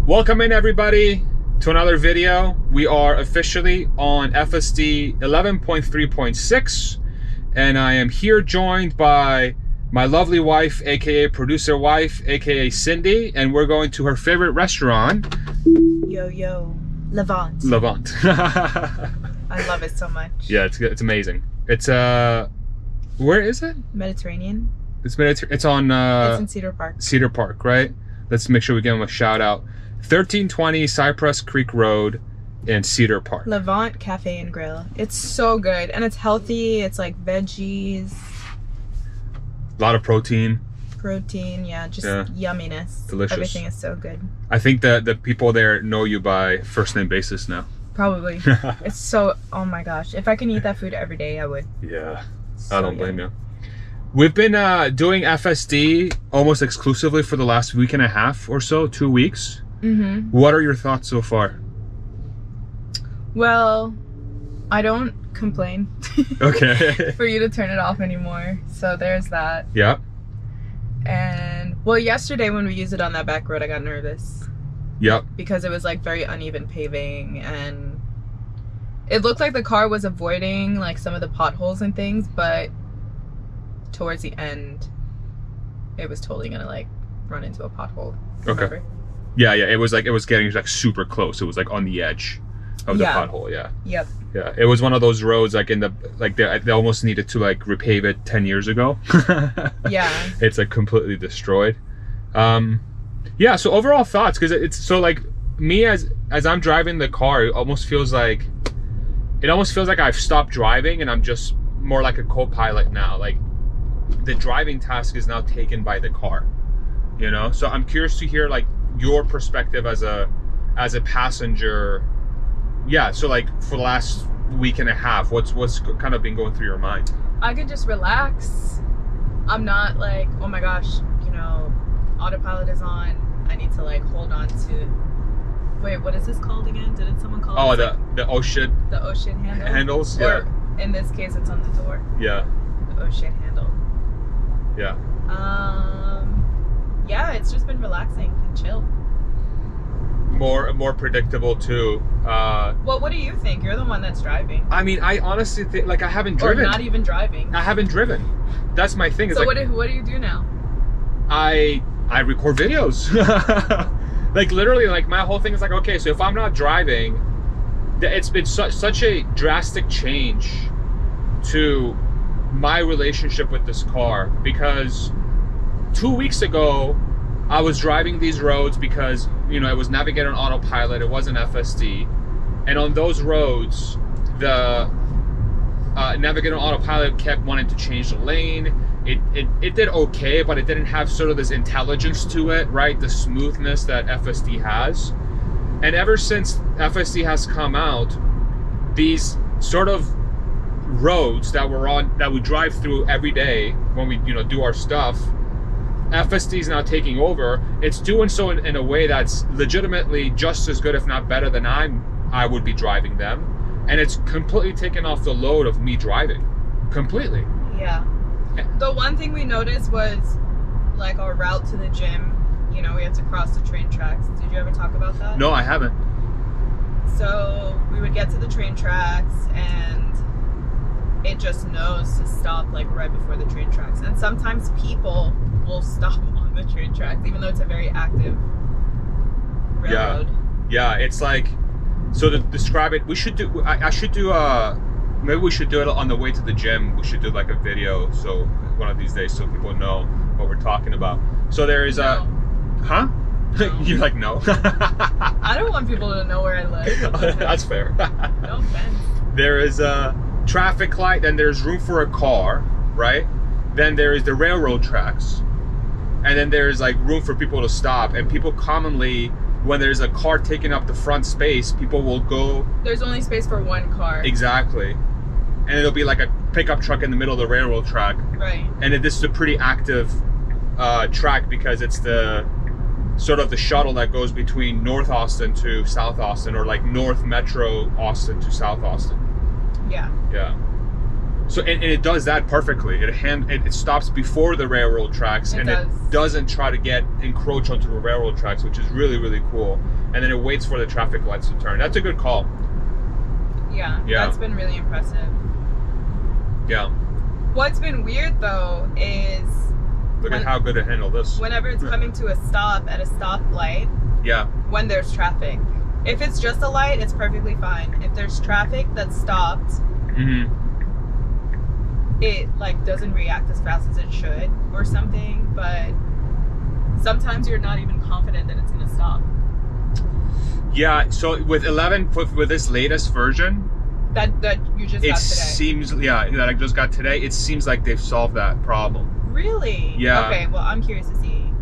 Welcome in everybody to another video. We are officially on FSD 11.3.6 and I am here joined by my lovely wife, aka producer wife, aka Cindy, and we're going to her favorite restaurant. Yo, Levant. Levant. I love it so much. Yeah, it's amazing. It's where is it? Mediterranean. It's on It's in Cedar Park. Cedar Park, right? Let's make sure we give them a shout out. 1320 Cypress Creek Road in Cedar Park. Levant Cafe and Grill. It's so good and it's healthy. It's like veggies. A lot of protein. Protein, yeah, just yumminess. Delicious. Everything is so good. I think that the people there know you by first name basis now. Probably. It's so, oh my gosh. If I can eat that food every day, I would. Yeah, So I don't blame you. We've been doing FSD almost exclusively for the last week and a half or so, 2 weeks. Mm-hmm. What are your thoughts so far? Well, I don't complain. Okay. For you to turn it off anymore. So there's that. Yeah. And, well, yesterday when we used it on that back road, I got nervous. Yep. Because it was like very uneven paving and it looked like the car was avoiding like some of the potholes and things, but towards the end, it was totally gonna like run into a pothole. Remember? Okay. Yeah, it was getting like super close. It was like on the edge of the pothole. Yeah. Yep. Yeah, it was one of those roads like they almost needed to like repave it 10 years ago. Yeah. It's like completely destroyed. Yeah, so overall thoughts, because it's so like me as I'm driving the car, it almost feels like I've stopped driving and I'm just more like a co-pilot now. Like the driving task is now taken by the car, you know? So I'm curious to hear like your perspective as a passenger. Yeah, so like for the last week and a half, what's kind of been going through your mind? I could just relax. I'm not like, oh my gosh, you know, autopilot is on. I need to like hold on to. Wait, what is this called again? Didn't someone call it? Oh, the oh shit. The oh shit handle. Handles. Or in this case, it's on the door. Yeah. The oh shit handle. Yeah. Yeah, it's just been relaxing and chill. More predictable too. Well, what do you think? You're the one that's driving. I mean, I honestly think like I haven't driven. Or not even driving. I haven't driven. That's my thing. So like, what do you do now? I record videos. Like literally, like my whole thing is like, okay, so if I'm not driving, it's been such a drastic change to my relationship with this car, because 2 weeks ago I was driving these roads because, you know, it was navigated on autopilot, it wasn't FSD, and on those roads the navigated on autopilot kept wanting to change the lane. It did okay, but it didn't have sort of this intelligence to it, right? The smoothness that FSD has. And ever since FSD has come out, these sort of roads that we drive through every day when we, you know, do our stuff, FSD is now taking over. It's doing so in a way that's legitimately just as good, if not better, than I would be driving them. And it's completely taken off the load of me driving. Completely. Yeah. The one thing we noticed was like our route to the gym, you know, we had to cross the train tracks. Did you ever talk about that? No, I haven't. So we would get to the train tracks and it just knows to stop like right before the train tracks. And sometimes people will stop on the train tracks, even though it's a very active railroad. Yeah, it's like, so to describe it, we should do, I should do maybe we should do it on the way to the gym. We should do like a video, so one of these days, so people know what we're talking about. So there is No. Huh? No. You're like, no. I don't want people to know where I live. That's fair. No offense. There is a traffic light, then there's room for a car, right? Then there is the railroad tracks, and then there's like room for people to stop. And people commonly, when there's a car taking up the front space, people will go. There's only space for one car. Exactly. And it'll be like a pickup truck in the middle of the railroad track. Right. And this is a pretty active track because it's the sort of the shuttle that goes between North Austin to South Austin, or like North Metro Austin to South Austin. Yeah. Yeah. So and it does that perfectly. It stops before the railroad tracks, and it doesn't try to encroach onto the railroad tracks, which is really, really cool. And then it waits for the traffic lights to turn. That's a good call. Yeah. That's been really impressive. Yeah. What's been weird though is look at how good it handled this. Whenever it's coming to a stop at a stoplight. Yeah. When there's traffic. If it's just a light, it's perfectly fine. If there's traffic that's stopped, it like doesn't react as fast as it should or something, but sometimes you're not even confident that it's gonna stop. Yeah, so with 11, with this latest version that you just got today. Seems, that I just got today, it seems like they've solved that problem. Really? Yeah. Okay, well, I'm curious to see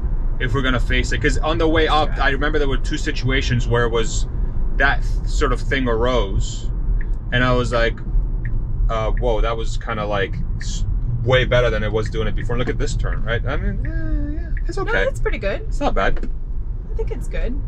if we're gonna face it, because on the way up, I remember there were 2 situations where it was that sort of thing arose, and I was like, whoa, that was kind of like way better than it was doing it before. Look at this turn, right? I mean, yeah, it's okay. No, it's pretty good. It's not bad. I think it's good.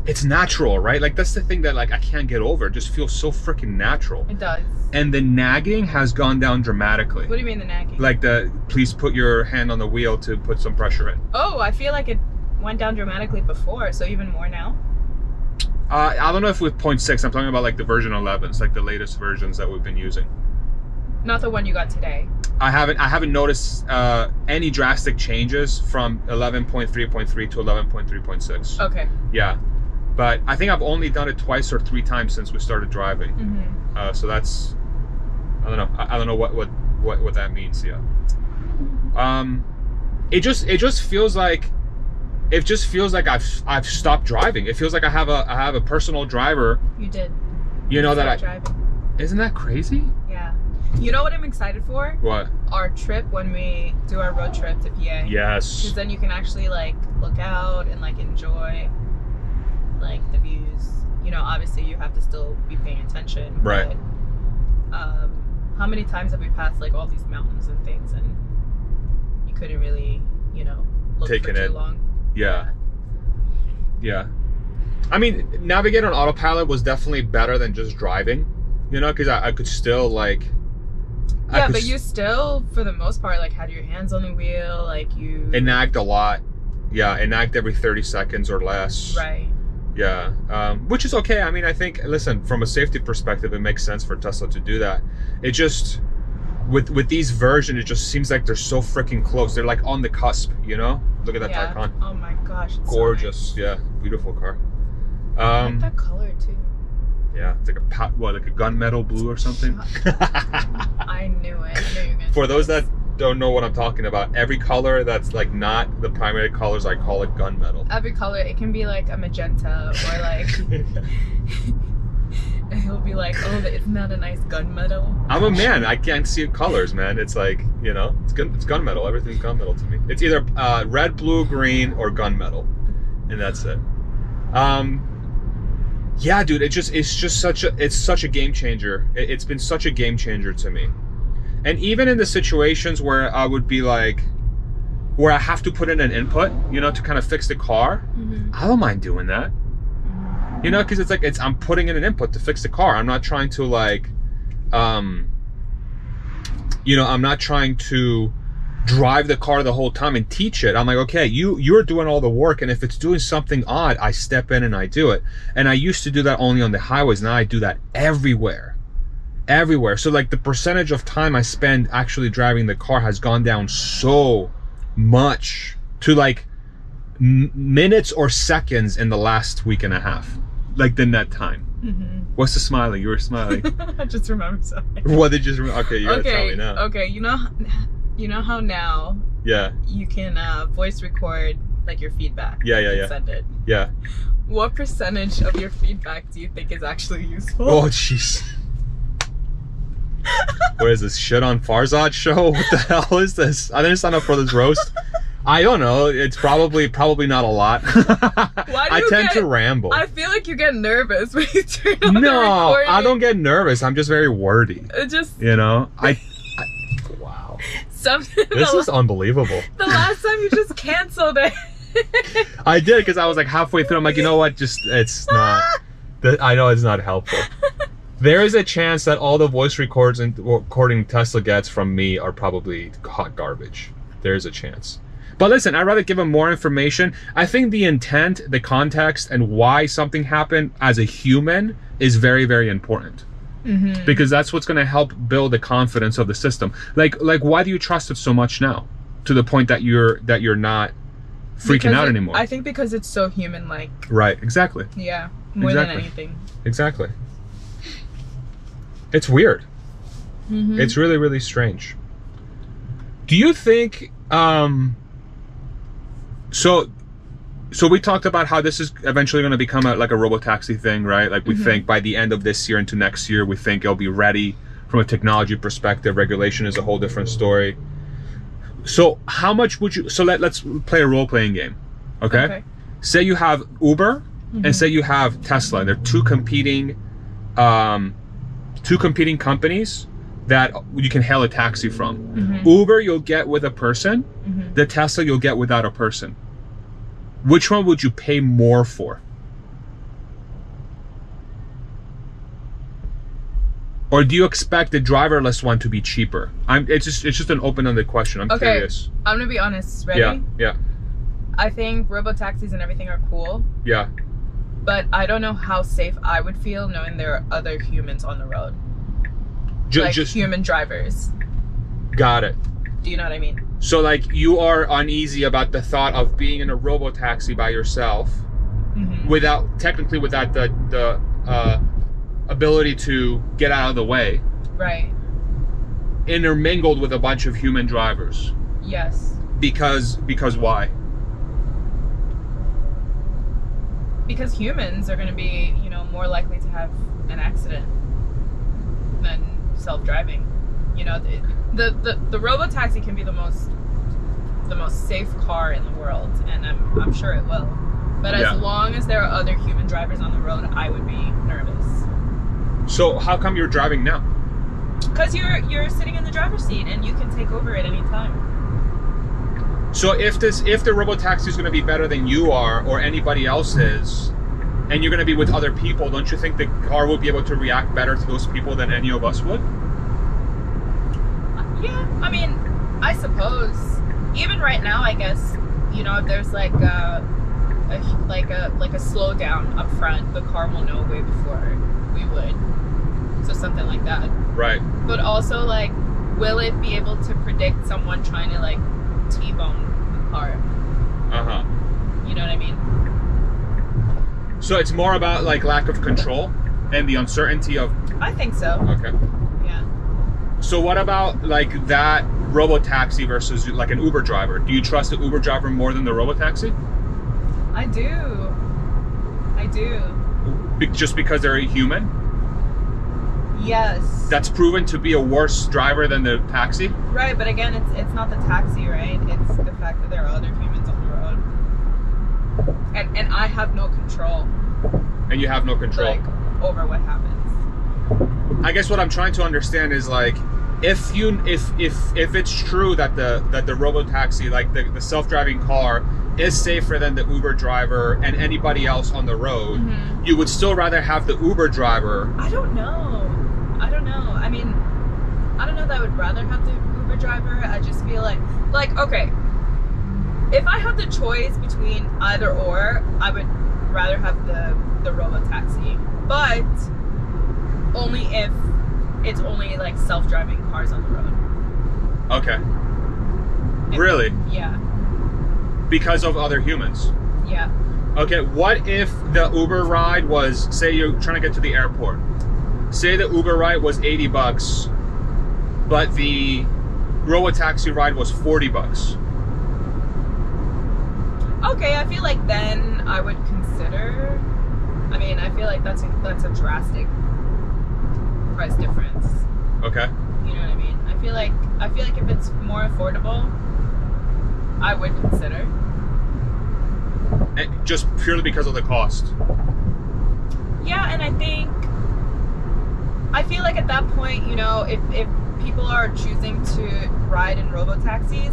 It's natural, right? Like, that's the thing that like I can't get over. It just feels so freaking natural. It does. And the nagging has gone down dramatically. What do you mean the nagging? Like please put your hand on the wheel to put some pressure in. Oh, I feel like it went down dramatically before, so even more now? I don't know if with 0.6, I'm talking about like the version 11s, like the latest versions that we've been using. Not the one you got today. I haven't noticed any drastic changes from 11.3.3 to 11.3.6. Okay. Yeah, but I think I've only done it twice or 3 times since we started driving. So that's, I don't know. I don't know what that means. Yeah. It just feels like. It just feels like I've stopped driving. It feels like I have a personal driver. You did. You know that driving. Isn't that crazy? Yeah. You know what I'm excited for? What? Our trip when we do our road trip to PA. Yes. Because then you can actually like look out and like enjoy like the views. You know, obviously you have to still be paying attention. Right. But, how many times have we passed like all these mountains and things, and you couldn't really, you know, look for too long? Yeah. I mean, navigate on autopilot was definitely better than just driving, you know, because I could still like. Yeah, but you still, for the most part, like had your hands on the wheel, like you. It nagged a lot. Yeah, it nagged every 30 seconds or less. Right. Yeah, which is okay. I mean, I think, listen, from a safety perspective, it makes sense for Tesla to do that. It just. With these versions, it just seems like they're so freaking close. They're like on the cusp, you know? Look at that Taycan. Oh my gosh. It's gorgeous. So Yeah, nice. beautiful car. I like that color too. Yeah, it's like like a gunmetal blue or something? I knew it. I knew you were gonna For those that don't know what I'm talking about, every color that's like not the primary colors, I call it gunmetal. Every color, it can be like a magenta or like... And he'll be like, oh, isn't that a nice gunmetal? I'm a man. I can't see colors, man. It's like, you know, it's gunmetal. Everything's gunmetal to me. It's either red, blue, green, or gunmetal. And that's it. Yeah, dude, it's just such a game changer. It's been such a game changer to me. And even in the situations where I would be like, where I have to put in an input, you know, to kind of fix the car, I don't mind doing that. You know, because it's like I'm putting in an input to fix the car. I'm not trying to like, you know, I'm not trying to drive the car the whole time and teach it. I'm like, okay, you're doing all the work, and if it's doing something odd, I step in and I do it. And I used to do that only on the highways. Now I do that everywhere. So like the percentage of time I spend actually driving the car has gone down so much to like minutes or seconds in the last week and a half. Like the net time. What's the smiling? You were smiling. I just remembered something. What did you just remember? Okay, you gotta tell me now. Okay, you know how now you can voice record like your feedback. Yeah. Send it. Yeah. What percentage of your feedback do you think is actually useful? Oh jeez. What is this, shit on Farzad show? What the hell is this? I didn't sign up for this roast. I don't know. It's probably not a lot. I tend to ramble. I feel like you get nervous when you turn on the recording. No, I don't get nervous. I'm just very wordy. It just, you know, wow. This is unbelievable. The last time you just canceled it. I did, because I was like halfway through. I'm like, you know what? Just, it's not. I know it's not helpful. There is a chance that all the voice recording Tesla gets from me are probably hot garbage. There is a chance. But listen, I'd rather give them more information. I think the intent, the context, and why something happened as a human is very, very important. Mm-hmm. Because that's what's going to help build the confidence of the system. Like why do you trust it so much now, to the point that you're not freaking out anymore? I think because it's so human-like. Right. Exactly. Yeah. More than anything. Exactly. It's weird. Mm-hmm. It's really, really strange. Do you think? So we talked about how this is eventually going to become like a robotaxi thing, right? Like we think by the end of this year into next year, we think it'll be ready from a technology perspective. Regulation is a whole different story. So how much would you? So let's play a role-playing game, okay? Say you have Uber and say you have Tesla. They're two competing companies that you can hail a taxi from. Uber you'll get with a person. The Tesla you'll get without a person. Which one would you pay more for? Or do you expect the driverless one to be cheaper? It's just an open-ended question. I'm curious. I'm gonna be honest. Ready? Yeah. I think robotaxis and everything are cool. Yeah. But I don't know how safe I would feel knowing there are other humans on the road. Just human drivers. Got it. Do you know what I mean? So like you are uneasy about the thought of being in a robotaxi by yourself, without the ability to get out of the way. Right. Intermingled with a bunch of human drivers. Yes. Because why? Because humans are going to be, more likely to have an accident than self-driving. The robotaxi can be the most safe car in the world, and I'm sure it will. But as long as there are other human drivers on the road, I would be nervous. So how come you're driving now? Because you're sitting in the driver's seat and you can take over at any time. So if the robotaxi is going to be better than you are or anybody else is, and you're going to be with other people, don't you think the car will be able to react better to those people than any of us would? Yeah, I mean, I suppose. Even right now, I guess, if there's like a slowdown up front, the car will know way before we would. So something like that. Right. But also, like, will it be able to predict someone trying to, like, T-bone the car? Uh-huh. You know what I mean? So it's more about, like, lack of control and the uncertainty of... I think so. Okay. Yeah. So what about, like, that robotaxi versus, like, an Uber driver? Do you trust the Uber driver more than the robotaxi? I do. Just because they're a human? Yes. That's proven to be a worse driver than the taxi? Right, but again, it's not the taxi, right? It's the fact that there are other humans on the road. And I have no control. And you have no control? Like, over what happens. I guess what I'm trying to understand is, like, if it's true that the robotaxi, like the self-driving car, is safer than the Uber driver and anybody else on the road, you would still rather have the Uber driver. I don't know. I mean, I don't know that I would rather have the Uber driver. I just feel like, okay, if I had the choice between either or, I would rather have the robotaxi, but only if it's only like self-driving cars on the road. Okay. Really? Yeah. Because of other humans? Yeah. Okay, what if the Uber ride was, say you're trying to get to the airport. Say the Uber ride was $80, but the robotaxi ride was $40. Okay, I feel like then I would consider. I mean, I feel like that's a drastic price difference. Okay. You know what I mean? I feel like if it's more affordable, I would consider. And just purely because of the cost. Yeah, and I feel like at that point, if people are choosing to ride in robotaxis,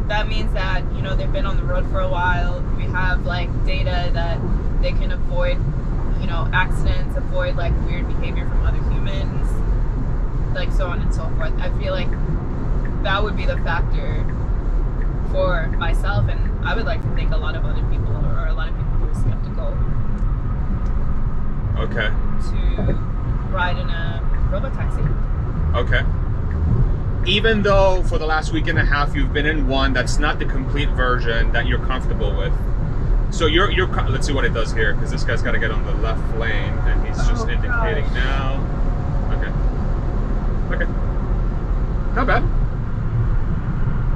that means that, they've been on the road for a while. We have, like, data that they can avoid you know, accidents, avoid like weird behavior from other humans, like so on and so forth. I feel like that would be the factor for myself, and I would like to think a lot of other people, or a lot of people who are skeptical, Okay. to ride in a robotaxi. Okay. Even though for the last week and a half you've been in one that's not the complete version that you're comfortable with. So you're let's see what it does here, because this guy's got to get on the left lane, and he's just indicating now. Okay. Not bad.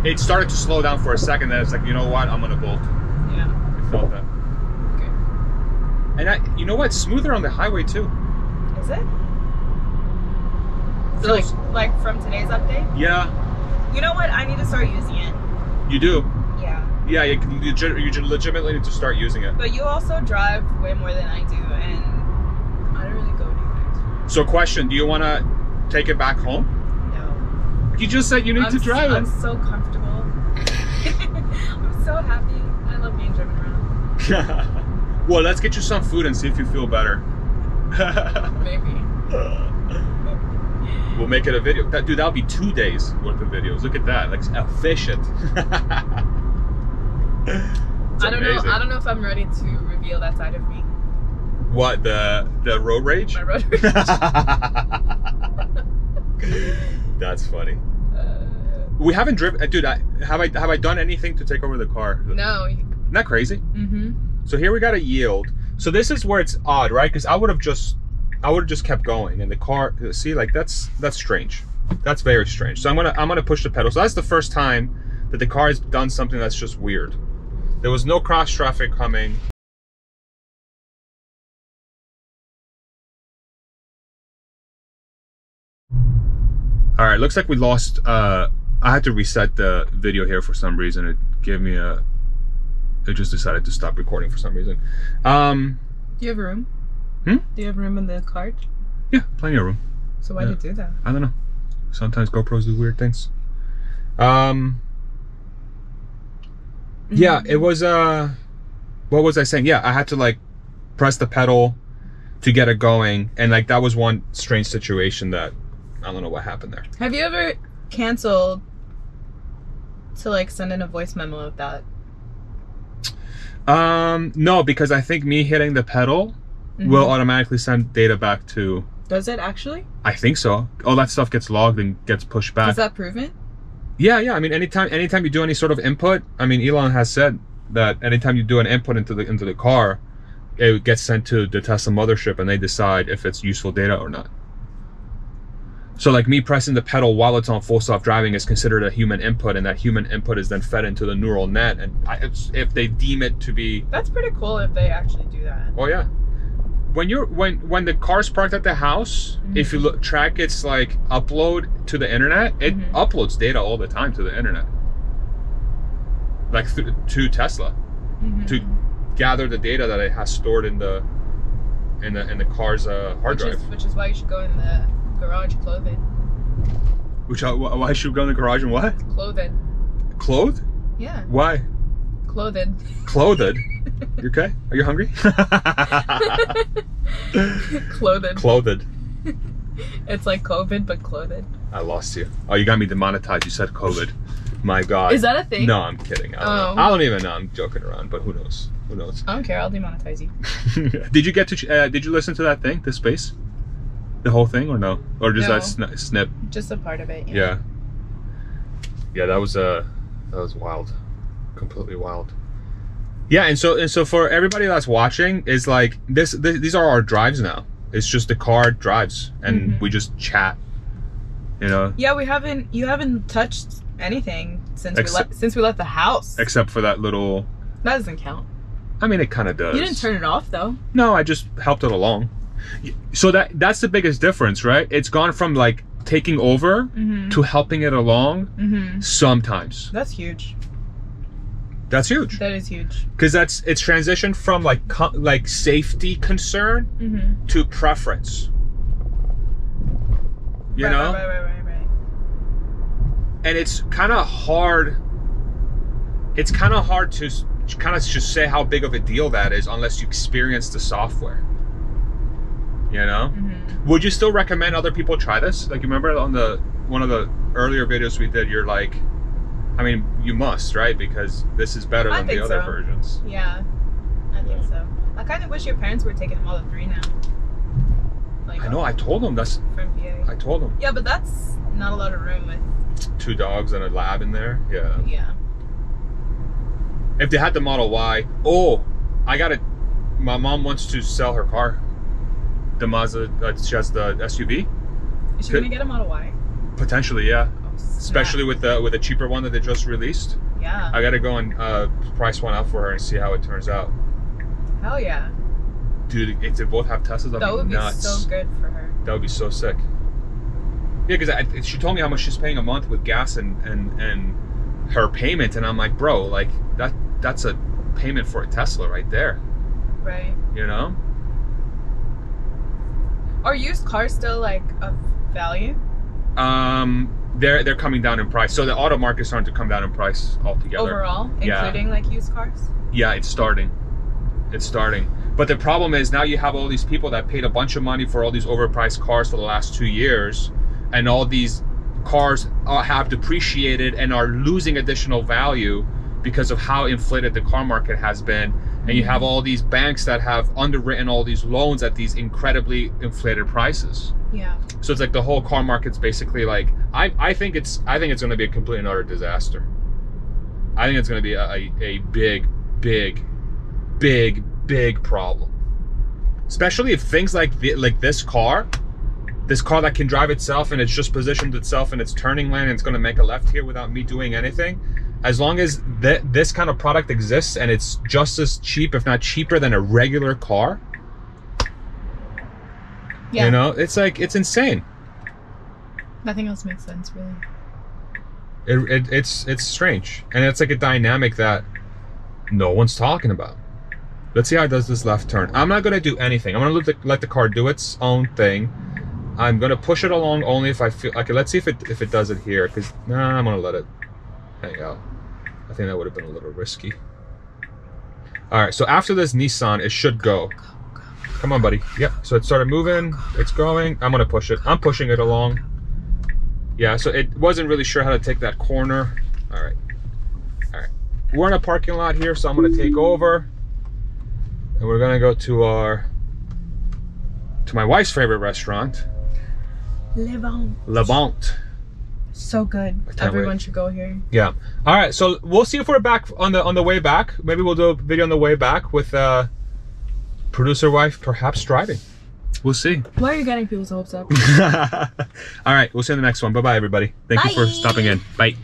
It started to slow down for a second, then it's like, you know what, I'm gonna bolt. Yeah. I felt that. Okay. And you know what, smoother on the highway too. Is it? So like from today's update? Yeah. You know what? I need to start using it. You do. Yeah. Yeah, you legitimately need to start using it. But you also drive way more than I do, and I don't really go anywhere. So question, do you want to take it back home? No. You just said you need to drive I'm it. so comfortable. I'm so happy. I love being driven around. Well, let's get you some food and see if you feel better. Maybe. We'll make it a video. Dude, that'll be 2 days worth of videos. Look at that, like efficient. I don't know if I'm ready to reveal that side of me. What, the road rage? My road rage. That's funny. We haven't driven, dude. Have I done anything to take over the car? No. Isn't that crazy? Mm-hmm. So here we got to yield. So this is where it's odd, right? Because I would have just kept going, and the car. See, like that's strange. That's very strange. So I'm gonna push the pedal. So that's the first time that the car has done something that's just weird. There was no cross traffic coming. All right, looks like we lost. I had to reset the video here for some reason. It gave me a. It just decided to stop recording for some reason. Do you have room? Hmm? Do you have room in the cart? Yeah, plenty of room. So why do you do that? I don't know. Sometimes GoPros do weird things. Yeah, it was what was I saying? Yeah, I had to like press the pedal to get it going, and like that was one strange situation that I don't know what happened there. Have you ever canceled to like send in a voice memo of that? No, because I think me hitting the pedal will automatically send data back to. Does it actually? I think so. All that stuff gets logged and gets pushed back. Is that proven? Yeah. I mean, anytime you do any sort of input, I mean, Elon has said that anytime you do an input into the car, it gets sent to the Tesla mothership, and they decide if it's useful data or not. So like me pressing the pedal while it's on full self-driving is considered a human input, and that human input is then fed into the neural net, and if they deem it to be. That's pretty cool if they actually do that. Oh yeah. When the car's parked at the house, if you track its like upload to the internet, it uploads data all the time to the internet, like to Tesla, to gather the data that it has stored in the car's hard drive. Which is why you should go in the garage clothed. Why should we go in the garage and what? Clothed. Clothed? Yeah. Why? Clothed. Clothed? You okay? Are you hungry? Clothed. Clothed. It's like COVID, but clothed. I lost you. Oh, you got me demonetized. You said COVID. My God. Is that a thing? No, I'm kidding. I don't even know. I'm joking around, but who knows? Who knows? I don't care. I'll demonetize you. Did you get to? Did you listen to that thing, the space, the whole thing, or no? Or just that snip? Just a part of it. Yeah. Yeah, that was wild, completely wild. Yeah, and so for everybody that's watching, is like these are our drives now. It's just the car drives, and we just chat. You know. Yeah, you haven't touched anything since we left the house. Except for that little. That doesn't count. I mean, it kind of does. You didn't turn it off though. No, I just helped it along. So that's the biggest difference, right? It's gone from like taking over to helping it along sometimes. That's huge. That's huge. That is huge. Because it's transitioned from like safety concern to preference. You know? Right. And it's kind of hard. It's kind of hard to kind of just say how big of a deal that is unless you experience the software. You know? Would you still recommend other people try this? Like, you remember on one of the earlier videos we did, you're like, I mean, you must, right? Because this is better than the other versions. Yeah, I think so. I kind of wish your parents were taking Model 3 now. Like, I know, I told them that's... From PA. I told them. Yeah, but that's not a lot of room with... 2 dogs and a lab in there. Yeah. Yeah. If they had the Model Y, my mom wants to sell her car. The Mazda, she has the SUV. Is she gonna get a Model Y? Potentially, yeah. Oh, especially with the cheaper one that they just released. Yeah. I gotta go and price one out for her and see how it turns out. Hell yeah. Dude, if they both have Teslas, that would be nuts. So good for her. That would be so sick. Yeah, because she told me how much she's paying a month with gas and her payment, and I'm like, bro, like that's a payment for a Tesla right there. Right. You know? Are used cars still like of value? They're coming down in price. So the auto market's starting to come down in price altogether. Overall, including like used cars? Yeah, it's starting. It's starting. But the problem is now you have all these people that paid a bunch of money for all these overpriced cars for the last 2 years, and all these cars have depreciated and are losing additional value because of how inflated the car market has been. And you have all these banks that have underwritten all these loans at these incredibly inflated prices. Yeah. So it's like the whole car market's basically like, I think it's going to be a complete and utter disaster. I think it's going to be a big problem. Especially if things like this car that can drive itself and it's just positioned itself in its turning lane and it's going to make a left here without me doing anything. As long as this kind of product exists and it's just as cheap, if not cheaper than a regular car, you know, it's like, it's insane. Nothing else makes sense, really. It's strange. And it's like a dynamic that no one's talking about. Let's see how it does this left turn. I'm not going to do anything. I'm going to let the car do its own thing. I'm going to push it along only if I feel... Okay, let's see if it does it here. Because, I'm going to let it hang out. I think that would have been a little risky. Alright, so after this Nissan, it should go. Come on, buddy. Yep, so it started moving. It's going. I'm going to push it. I'm pushing it along. Yeah, so it wasn't really sure how to take that corner. Alright. Alright. We're in a parking lot here, so I'm going to take over. And we're gonna go to my wife's favorite restaurant, Levant. So good. Everyone should go here. Yeah. All right. So we'll see if we're back on the way back. Maybe we'll do a video on the way back with producer wife perhaps driving. We'll see. Why are you getting people's hopes up? All right. We'll see you in the next one. Bye bye, everybody. Thank you for stopping in. Bye.